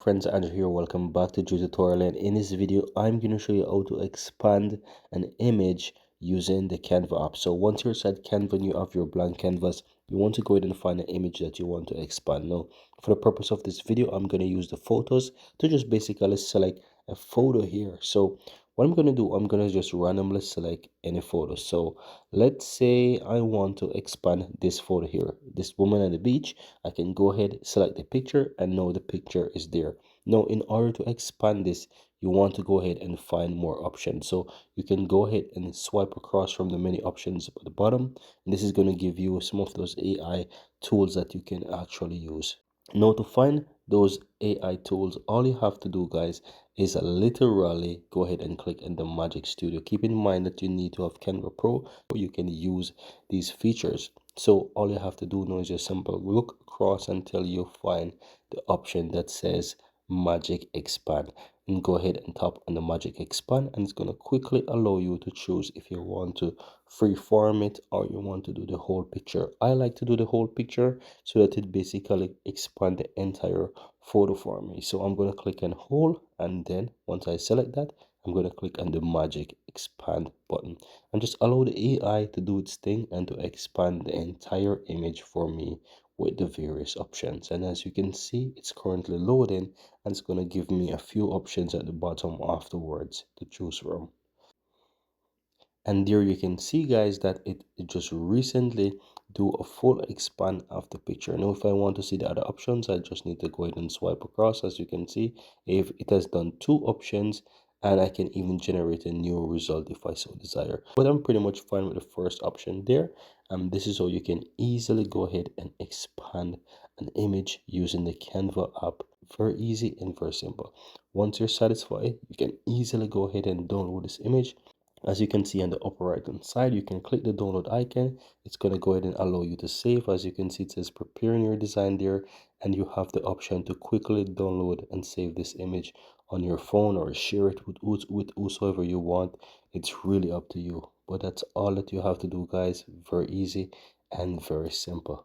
Friends, Andrew here. Welcome back to tutorial, and in this video I'm going to show you how to expand an image using the Canva app. So once you're inside Canva and you have your blank canvas, you want to go ahead and find an image that you want to expand. Now, for the purpose of this video, I'm going to use the photos to just basically select a photo here. So what I'm going to do, I'm going to just randomly select any photo. So let's say I want to expand this photo here, this woman at the beach. I can go ahead, select the picture, and now the picture is there. Now, in order to expand this, you want to go ahead and find more options. So you can go ahead and swipe across from the many options at the bottom, and this is going to give you some of those AI tools that you can actually use. Now, to find those AI tools, all you have to do, guys, is literally go ahead and click in the Magic Studio. Keep in mind that you need to have Canva Pro so you can use these features. So all you have to do now is just simple look across until you find the option that says Magic Expand, and go ahead and tap on the Magic Expand, and it's going to quickly allow you to choose if you want to freeform it or you want to do the whole picture. I like to do the whole picture so that it basically expand the entire photo for me. So I'm going to click on whole, and then once I select that, I'm going to click on the Magic Expand button and just allow the AI to do its thing and to expand the entire image for me with the various options. And as you can see, it's currently loading, and it's going to give me a few options at the bottom afterwards to choose from. And there you can see, guys, that it just recently do a full expand of the picture. Now if I want to see the other options, I just need to go ahead and swipe across. As you can see, if it has done two options, and I can even generate a new result if I so desire. But I'm pretty much fine with the first option there. And this is how you can easily go ahead and expand an image using the Canva app. Very easy and very simple. Once you're satisfied, you can easily go ahead and download this image. As you can see on the upper right hand side, you can click the download icon. It's going to go ahead and allow you to save. As you can see, it says preparing your design there, and you have the option to quickly download and save this image on your phone or share it with whosoever you want. It's really up to you, but that's all that you have to do, guys. Very easy and very simple.